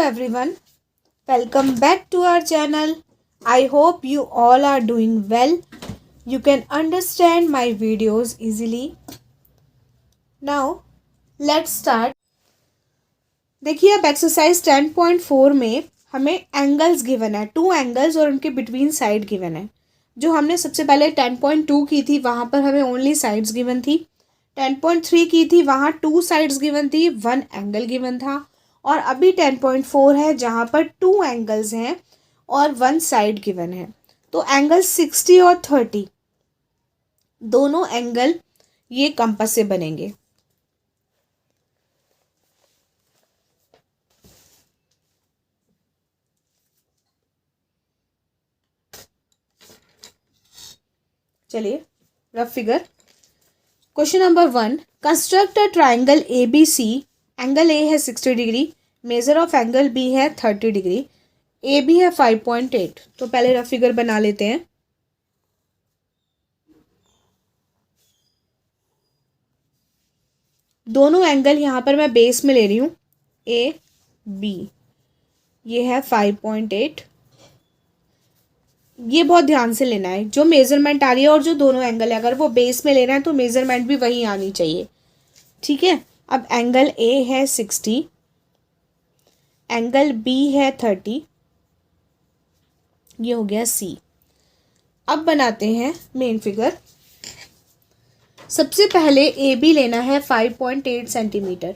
everyone, welcome back to our channel. I hope you all are doing well. You can understand my videos easily. Now let's start. देखिए अब exercise 10.4 में हमें angles given है, two angles और उनके between side given है। जो हमने सबसे पहले 10.2 की थी वहाँ पर हमें ओनली साइड्स गिवन थी। 10.3 की थी वहाँ टू साइड्स गिवन थी, वन एंगल गिवन था। और अभी 10.4 है जहाँ पर टू एंगल्स हैं और वन साइड गिवन है। तो एंगल 60 और 30 दोनों एंगल ये कंपास से बनेंगे। चलिए rough figure. Question number 1, construct a triangle A B C. Angle A है 60 degree, measure of angle B है 30 डिग्री, ए बी है 5.8। तो पहले रफ फिगर बना लेते हैं। दोनों एंगल यहाँ पर मैं बेस में ले रही हूँ, ए बी, ये है 5.8। ये बहुत ध्यान से लेना है, जो मेजरमेंट आ रही है और जो दोनों एंगल है अगर वो बेस में लेना है तो मेजरमेंट भी वही आनी चाहिए। ठीक है। अब एंगल ए है 60, एंगल बी है 30, ये हो गया सी। अब बनाते हैं मेन फिगर। सबसे पहले ए बी लेना है 5.8 सेंटीमीटर।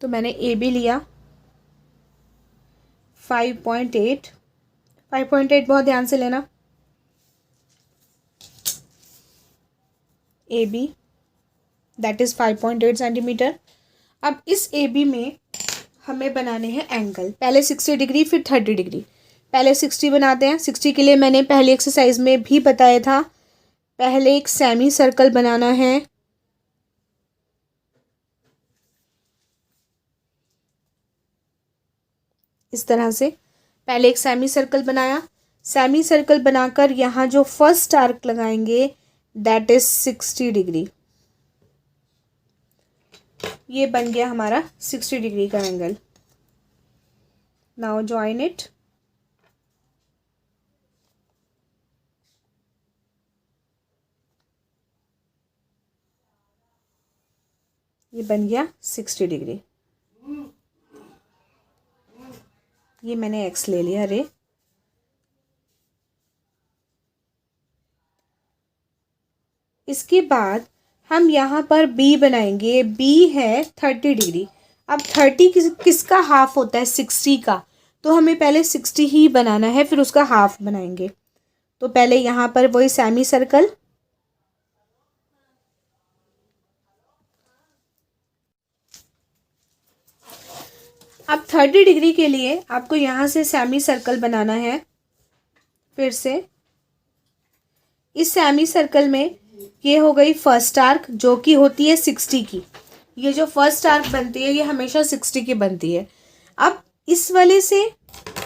तो मैंने ए बी लिया 5.8 बहुत ध्यान से लेना। A B that is 5.8 centimetre. अब इस ए बी में हमें बनाने हैं एंगल, पहले 60 डिग्री फिर 30 डिग्री। पहले 60 बनाते हैं। 60 के लिए मैंने पहली एक्सरसाइज में भी बताया था, पहले एक सेमी सर्कल बनाना है। इस तरह से पहले एक सेमी सर्कल बनाया। सेमी सर्कल बनाकर यहाँ जो फर्स्ट आर्क लगाएंगे दैट इज 60 डिग्री। ये बन गया हमारा 60 डिग्री का एंगल। Now join it. ये बन गया 60 डिग्री। ये मैंने एक्स ले लिया रे। इसके बाद हम यहाँ पर बी बनाएंगे। बी है 30 डिग्री। अब 30 किसका हाफ होता है? 60 का। तो हमें पहले 60 ही बनाना है, फिर उसका हाफ बनाएंगे। तो पहले यहाँ पर वही सेमी सर्कल, अब 30 डिग्री के लिए आपको यहाँ से सेमी सर्कल बनाना है। फिर से इस सेमी सर्कल में ये हो गई फर्स्ट आर्क जो कि होती है 60 की। ये जो फर्स्ट आर्क बनती है ये हमेशा 60 की बनती है। अब इस वाले से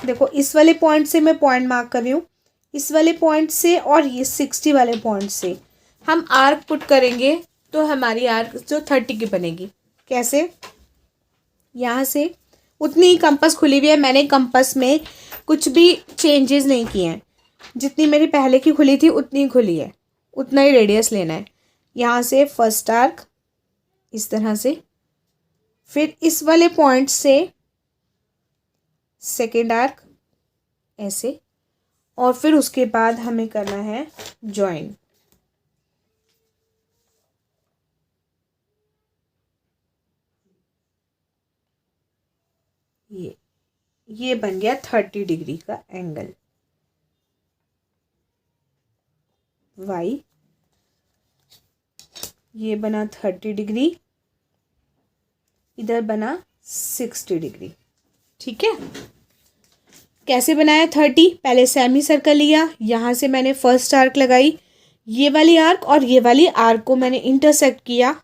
देखो, इस वाले पॉइंट से मैं पॉइंट मार्क कर रही हूँ, इस वाले पॉइंट से और ये 60 वाले पॉइंट से हम आर्क पुट करेंगे तो हमारी आर्क जो 30 की बनेगी। कैसे? यहाँ से उतनी ही कंपास खुली हुई है, मैंने कंपास में कुछ भी चेंजेस नहीं किए हैं। जितनी मेरी पहले की खुली थी उतनी ही खुली है, उतना ही रेडियस लेना है। यहाँ से फर्स्ट आर्क इस तरह से, फिर इस वाले पॉइंट से सेकेंड आर्क ऐसे, और फिर उसके बाद हमें करना है जॉइन। ये बन गया 30 डिग्री का एंगल। वाई ये बना 30 डिग्री, इधर बना 60 डिग्री। ठीक है। कैसे बनाया 30? पहले सेमी सर्कल लिया, यहाँ से मैंने फर्स्ट आर्क लगाई, ये वाली आर्क और ये वाली आर्क को मैंने इंटरसेक्ट किया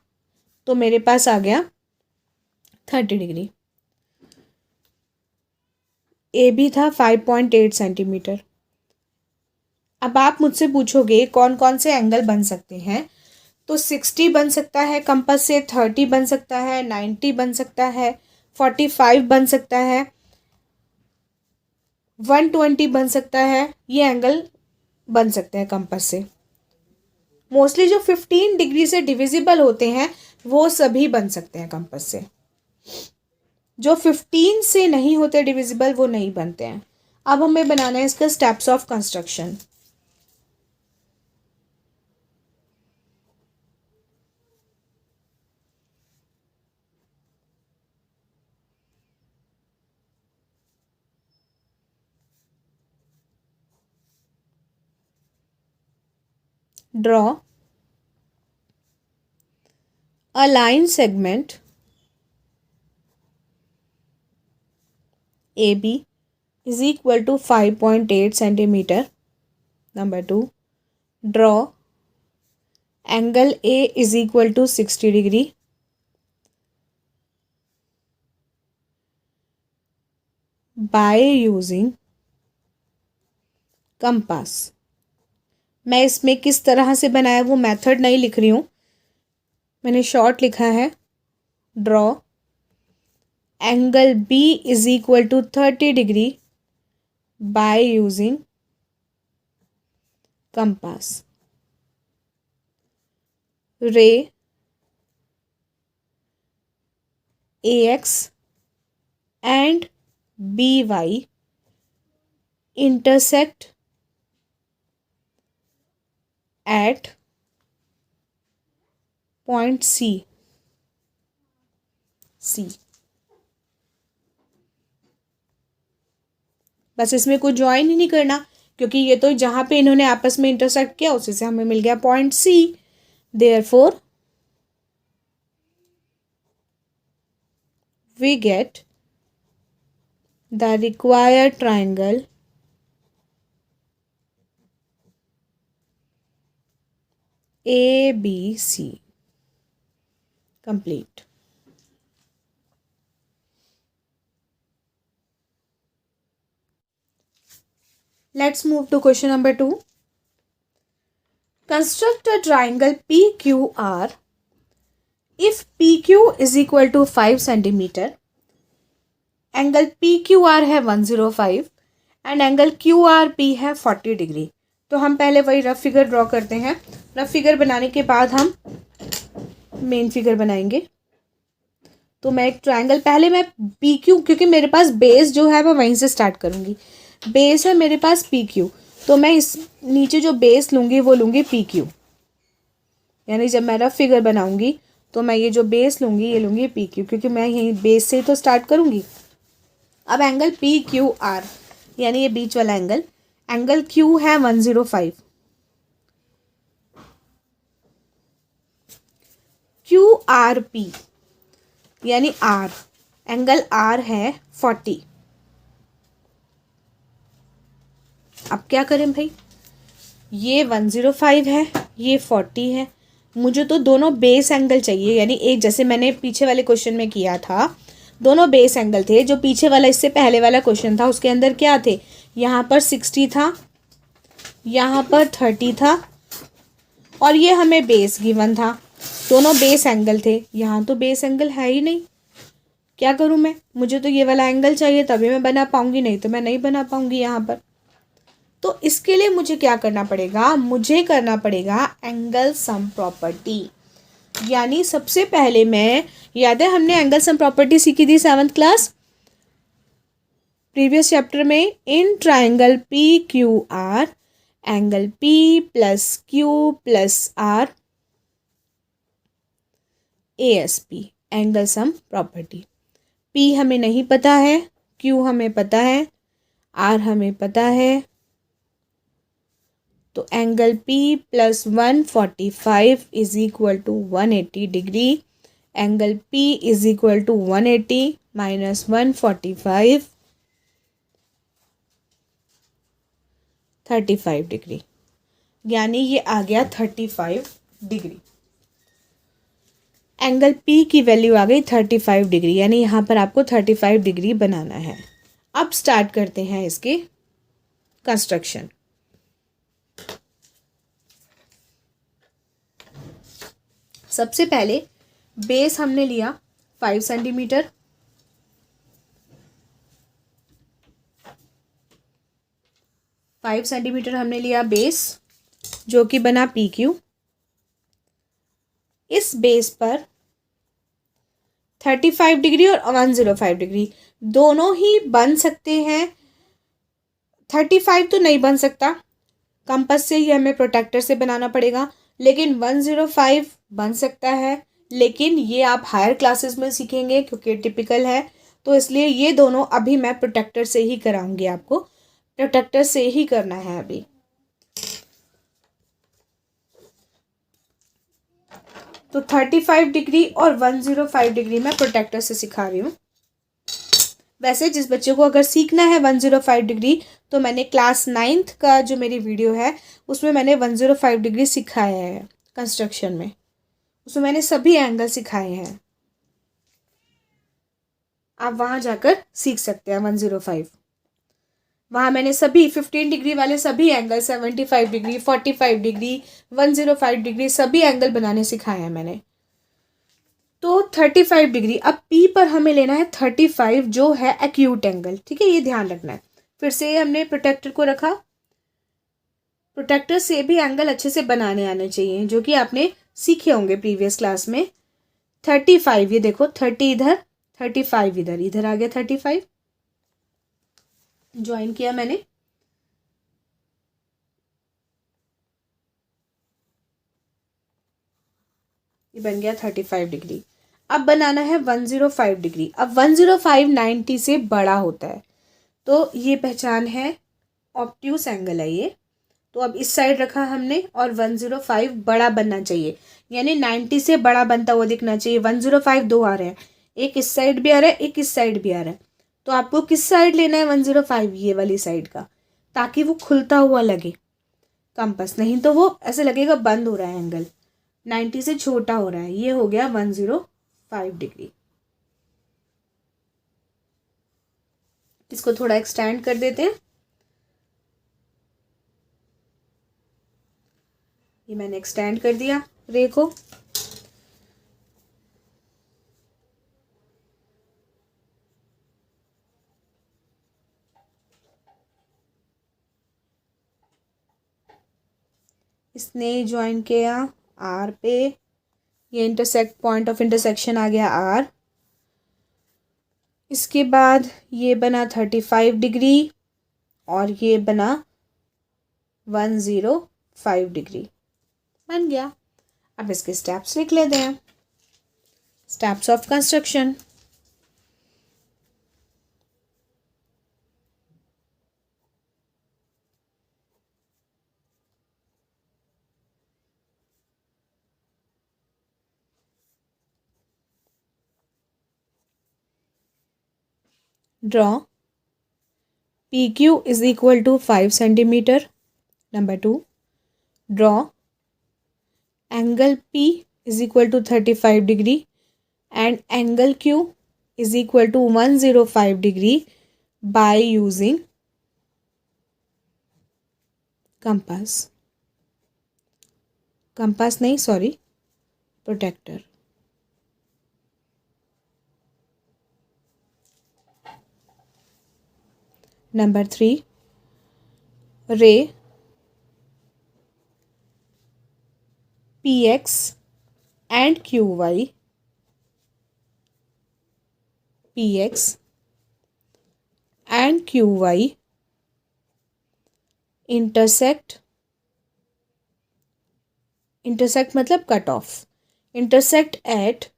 तो मेरे पास आ गया 30 डिग्री। ए भी था 5.8 सेंटीमीटर। अब आप मुझसे पूछोगे कौन कौन से एंगल बन सकते हैं, तो 60 बन सकता है कंपास से, 30 बन सकता है, 90 बन सकता है, 45 बन सकता है, 120 बन सकता है, ये एंगल बन सकते हैं कंपास से। मोस्टली जो 15 डिग्री से डिविजिबल होते हैं वो सभी बन सकते हैं कंपास से। जो 15 से नहीं होते डिविजिबल वो नहीं बनते हैं। अब हमें बनाना है इसका steps of construction. Draw a line segment AB is equal to 5.8 centimeter. Number 2, draw angle A is equal to 60 degree. By using compass. मैं इसमें किस तरह से बनाया वो मेथड नहीं लिख रही हूँ, मैंने शॉर्ट लिखा है। Draw angle B is equal to 30 degree by using compass. Ray AX and BY intersect at point C. बस इसमें कोई ज्वाइन ही नहीं करना, क्योंकि ये तो जहाँ पे इन्होंने आपस में इंटरसेक्ट किया उसी से हमें मिल गया point C. Therefore we get the required triangle ABC. Complete. Let's move to question number 2. Construct a triangle PQR if PQ is equal to 5 centimeter. Angle PQR है 105 एंड एंगल QRP है 40 degree. तो हम पहले वही rough figure draw करते हैं। Rough figure बनाने के बाद हम मेन फिगर बनाएंगे। तो मैं एक ट्रायंगल, पहले मैं PQ, क्योंकि मेरे पास बेस जो है मैं वहीं से स्टार्ट करूँगी। बेस है मेरे पास PQ, तो मैं इस नीचे जो बेस लूँगी वो लूँगी PQ। यानी जब मैं रफ फिगर बनाऊँगी तो मैं ये जो बेस लूँगी ये लूँगी PQ, क्योंकि मैं यहीं बेस से तो स्टार्ट करूँगी। अब एंगल PQR यानी ये बीच वाला एंगल, एंगल Q है 105, QRP यानी R, एंगल R है 40। अब क्या करें भाई, ये 105 है, ये 40 है, मुझे तो दोनों बेस एंगल चाहिए। यानी एक, जैसे मैंने पीछे वाले क्वेश्चन में किया था, दोनों बेस एंगल थे। जो पीछे वाला, इससे पहले वाला क्वेश्चन था, उसके अंदर क्या थे, यहाँ पर 60 था, यहाँ पर 30 था, और ये हमें बेस गिवन था। दोनों बेस एंगल थे, यहाँ तो बेस एंगल है ही नहीं। क्या करूँ मैं, मुझे तो ये वाला एंगल चाहिए तभी मैं बना पाऊंगी, नहीं तो मैं नहीं बना पाऊंगी यहाँ पर। तो इसके लिए मुझे क्या करना पड़ेगा, मुझे करना पड़ेगा एंगल सम प्रॉपर्टी। यानी सबसे पहले मैं, याद है हमने एंगल सम प्रॉपर्टी सीखी थी 7th क्लास प्रीवियस चैप्टर में। In triangle PQR angle P plus Q plus R ASP, angle sum property. P हमें नहीं पता है, Q हमें पता है, R हमें पता है। तो angle P plus 145 is equal to 180 degree. Angle P is equal to 180 minus 145, 35 degree. यानी ये आ गया 35 डिग्री। एंगल P की वैल्यू आ गई 35 डिग्री, यानी यहाँ पर आपको 35 डिग्री बनाना है। अब स्टार्ट करते हैं इसके कंस्ट्रक्शन। सबसे पहले बेस हमने लिया 5 सेंटीमीटर, 5 सेंटीमीटर हमने लिया बेस, जो कि बना PQ। इस बेस पर 35 डिग्री और 105 डिग्री दोनों ही बन सकते हैं। 35 तो नहीं बन सकता, कंपास से ही हमें प्रोटेक्टर से बनाना पड़ेगा, लेकिन 105 बन सकता है। लेकिन ये आप हायर क्लासेस में सीखेंगे क्योंकि टिपिकल है, तो इसलिए ये दोनों अभी मैं प्रोटेक्टर से ही कराऊंगी, आपको प्रोटेक्टर से ही करना है अभी। तो 35 डिग्री और 105 डिग्री मैं प्रोटेक्टर से सिखा रही हूँ। वैसे जिस बच्चे को अगर सीखना है 105 डिग्री, तो मैंने क्लास 9th का जो मेरी वीडियो है उसमें मैंने 105 डिग्री सिखाया है कंस्ट्रक्शन में, उसमें मैंने सभी एंगल सिखाए हैं। आप वहाँ जाकर सीख सकते हैं 105। वहाँ मैंने सभी 15 डिग्री वाले सभी एंगल, 75 डिग्री, 45 डिग्री, 105 डिग्री सभी एंगल बनाने सिखाए हैं मैंने। तो 35 डिग्री, अब P पर हमें लेना है 35 जो है एक्यूट एंगल, ठीक है, ये ध्यान रखना है। फिर से हमने प्रोटेक्टर को रखा, प्रोटेक्टर से भी एंगल अच्छे से बनाने आने चाहिए, जो कि आपने सीखे होंगे प्रीवियस क्लास में। 35, ये देखो 30 इधर, 35 इधर, इधर आ गया 35, ज्वाइन किया मैंने। ये बन गया 35 डिग्री। अब बनाना है 105 डिग्री। अब 105 90 से बड़ा होता है, तो ये पहचान है, ऑब्ट्यूस एंगल है ये। तो अब इस साइड रखा हमने और 105 बड़ा बनना चाहिए, यानी 90 से बड़ा बनता हुआ दिखना चाहिए। 105 दो आ रहे हैं, एक इस साइड भी आ रहा है, एक इस साइड भी आ रहा है। तो आपको किस साइड लेना है 105? ये वाली साइड का, ताकि वो खुलता हुआ लगे कंपास, नहीं तो वो ऐसे लगेगा बंद हो रहा है एंगल, 90 से छोटा हो रहा है। ये हो गया 105 डिग्री। इसको थोड़ा एक्सटेंड कर देते हैं। ये मैंने एक्सटेंड कर दिया रे को। इसने ज्वाइन किया आर पे, ये इंटरसेक्ट, पॉइंट ऑफ इंटरसेक्शन आ गया आर। इसके बाद ये बना 35 डिग्री और ये बना 105 डिग्री, बन गया। अब इसके स्टेप्स लिख लेते हैं, steps of construction. Draw PQ is equal to 5 centimeter. Number 2, draw angle P is equal to 35 degree and angle Q is equal to 105 degree by using compass. Compass नहीं, sorry, protector. Number 3, ray PX and QY, PX and QY intersect मतलब cut off, intersect at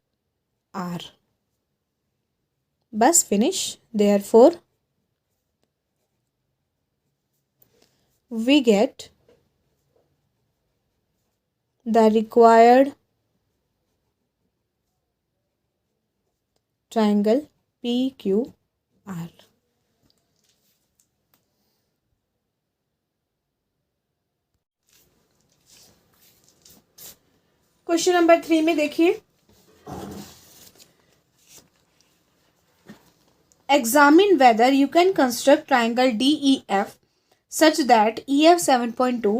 R। बस finish. Therefore we get the required triangle PQR। Question number 3 में देखिए, examine whether you can construct triangle DEF such that EF 7.2,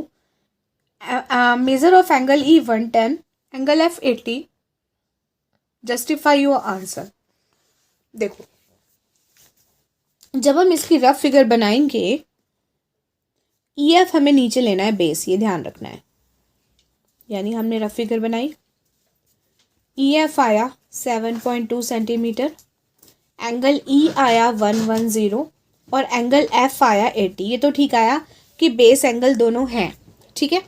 measure of angle E 110, angle F 80, justify your answer। देखो, जब हम इसकी rough figure बनाएंगे E F हमें नीचे लेना है बेस, ये ध्यान रखना है। यानी हमने रफ फिगर बनाई, ई एफ आया 7.2 सेंटीमीटर, एंगल ई आया 110 और एंगल एफ आया 80। ये तो ठीक आया कि बेस एंगल दोनों हैं, ठीक है।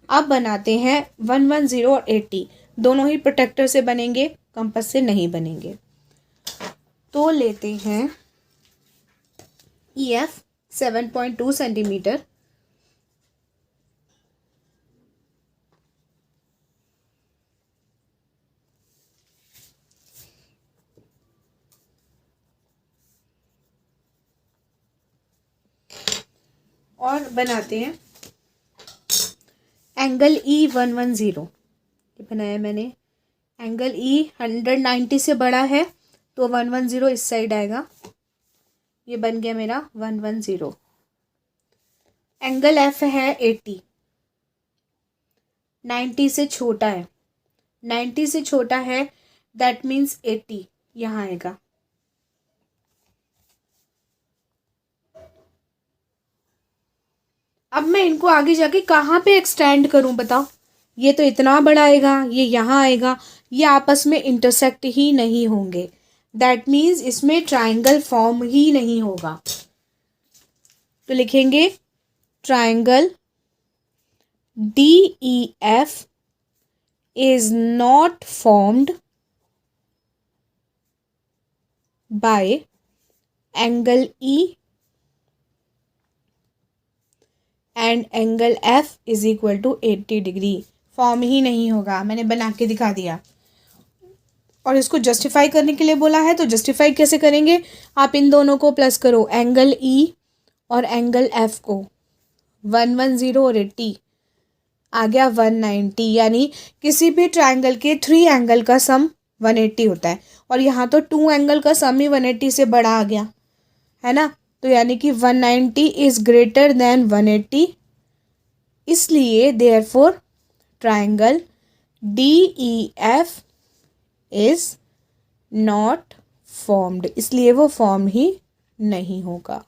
अब बनाते हैं 110 और 80, दोनों ही प्रोटेक्टर से बनेंगे, कंपास से नहीं बनेंगे। तो लेते हैं ई एफ 7.2 सेंटीमीटर, और बनाते हैं एंगल ई 110। ये बनाया मैंने, एंगल ई 190 से बड़ा है तो 110 इस साइड आएगा, ये बन गया मेरा 110। एंगल एफ है 80, 90 से छोटा है, 90 से छोटा है दैट मीन्स 80 यहाँ आएगा। अब मैं इनको आगे जाके कहाँ पे एक्सटेंड करूं बताओ। ये तो इतना बड़ा आएगा, ये यहाँ आएगा, ये आपस में इंटरसेक्ट ही नहीं होंगे, दैट मीन्स इसमें ट्राइंगल फॉर्म ही नहीं होगा। तो लिखेंगे triangle D E F is not formed by angle E and angle F is equal to 80 degree. Form ही नहीं होगा, मैंने बना के दिखा दिया। और इसको जस्टिफाई करने के लिए बोला है, तो जस्टिफाई कैसे करेंगे, आप इन दोनों को प्लस करो, एंगल ई और एंगल एफ को, 110 और 80 आ गया 190। यानी किसी भी ट्राइंगल के 3 एंगल का सम 180 होता है, और यहाँ तो 2 एंगल का सम ही 180 से बड़ा आ गया है ना। तो यानी कि 190 इज ग्रेटर देन 180, इसलिए therefore triangle D E F is not formed, इसलिए वो फॉर्म ही नहीं होगा।